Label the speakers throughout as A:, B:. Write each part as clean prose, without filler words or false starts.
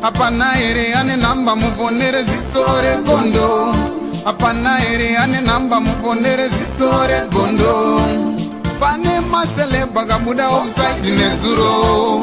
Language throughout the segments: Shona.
A: Apana ere ane namba muponere zisore gondo. Apana ere ane namba muponere zisore gondo. Pane masele bagabuda offside nezuro.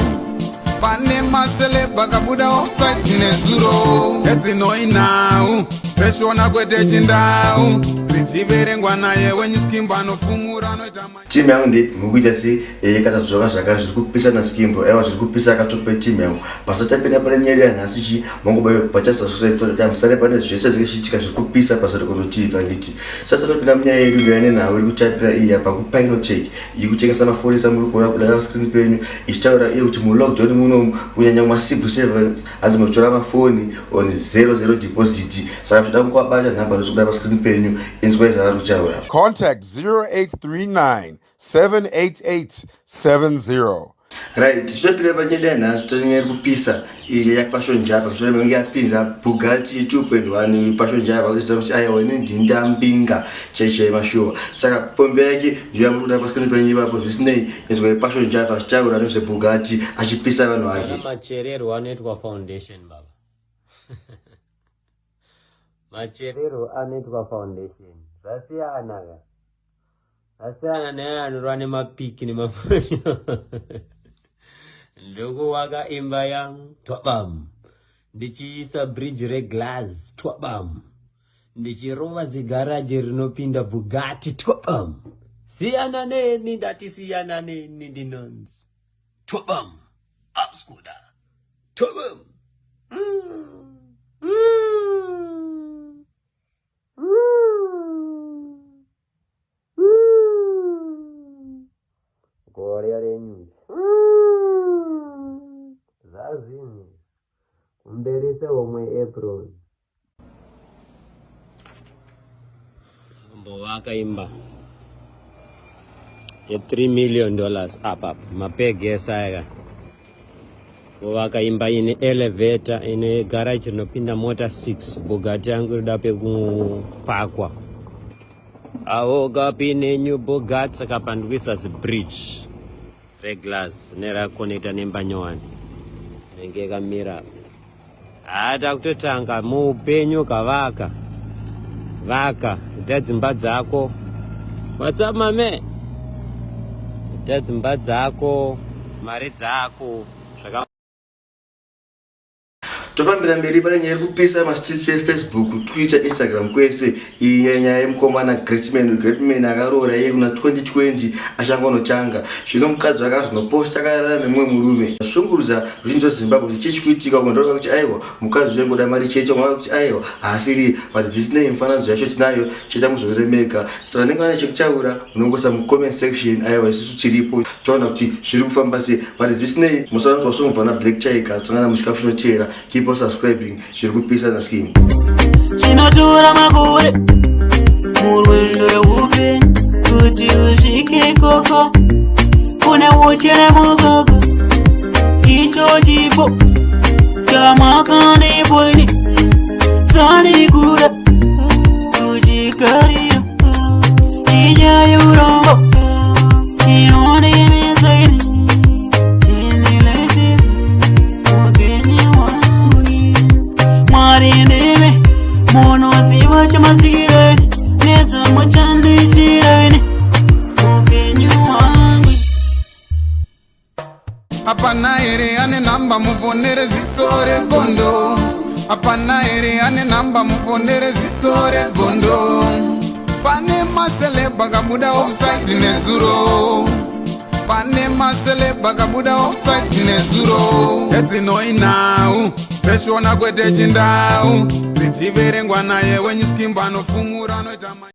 A: Pane masele bagabuda offside nezuro. Eti noi now. Peshona kwete chindau. Richiverengwa naye wenyu skimba nofumura noita mai.
B: Timu yangu ndi mukuita si katadzoka zvakare zviri kupisa na skimbo ewa zviri kupisa katope timu yangu pasatapinda pane nyeri yanhasi mongobayo pachasasure tamusare pane zvese zvichiitika zviri kupisa pasati kundotiva nditi sasa topinda munyaya yedu yane nawo iri kutapira iyi apa kupino check yekutengesa maforisa muri kuona kudai screen penyu ichitaura iye kuti mu lockdown muno kunyanya ma civil servants hanzi mutora mafoni on 00 deposit saka zvida kungwabata nhamba dzokudai pa screen penyu inzwa izava kuchaura.
A: Contact 0839-788-70.
B: Right, tichopinda panyaya yanhasi tonyanya kupisa ile ya Passion Java mushure mengi yapinza Bugatti 2.1 Passion Java kuti kuti aiwa ndinda mbinga cheche mashuwa saka pombe yake ndiyo kuda paskani panyipa po zvisinei nezwe Passion Java chichaura nezve Bugatti achipisa vanhu vake
C: macherero anoitwa foundation baba macherero anoitwa foundation zvasiyana neanorwa nemapiki nemafonyo ndokuvaka imba yangu twabam ndichiisa bridge reglass twabam ndichirova zigaraji rinopinda Bugatti twabam siyana neni ndati siyana neni ndinonzi twabam abskuda twabam gore renyu zazini kumberise omwe April mbovaka imba $3 million apa mapegesa aya kuvaka imba ine elevator ine garage rinopinda mota 6 Bugatti yangu inoda pekupakwa awoga new Bugatti saka pandikuisa bridge reglass nerakonekta nembanyowani nenge kamira hata kutotanga muupenyu kavaka ita dzimba dzako whatsapp mame ita dzimba dzako mari dzako
B: tofambira mberi pane nyaya kupisa mastreets Facebook, Twitter, Instagram kwese iyi nyaya yemukomana Greatman akaroora iye kuna 2020 achangonochanga zvino mukadzi akazvinoposta akarara nemumwe murume shunguruza ruzhinji rweZimbabwe chichikuitika kundoka kuti aiwa mukadzi wengoda mari chete mwa kuti aiwa asiri but visinei mufananidzo yacho tinayo cheta muzoremeka saka nengana chekutaura munongosa mu comment section aiwa isusu tiripo toona kuti zviri kufamba sei but visinei musanzwa somubvana Black Chika tsangana muchikafu chinoteera keep on subscribing zviri kupisa na scheme
D: chinotora makore murwendo rweupenyu kuti usvike koko kune uchere mukoko icho chipo chamakandipoini sanikuda kuchikarira inya yeurombo inondimesaini inilete upenyu wangu mwari ndime munoziva chamasikireni nezvamuchandiitireni upenyu wangu
A: Apana ere ane namba muponere zisore gondo. Apana ere ane namba muponere zisore gondo. Pane masele bagabuda offside nezuro. Pane masele bagabuda offside nezuro. Eti noi now. Peshona kwete chindau. Richiverengwa naye wenyu skimba nofumura noita mai.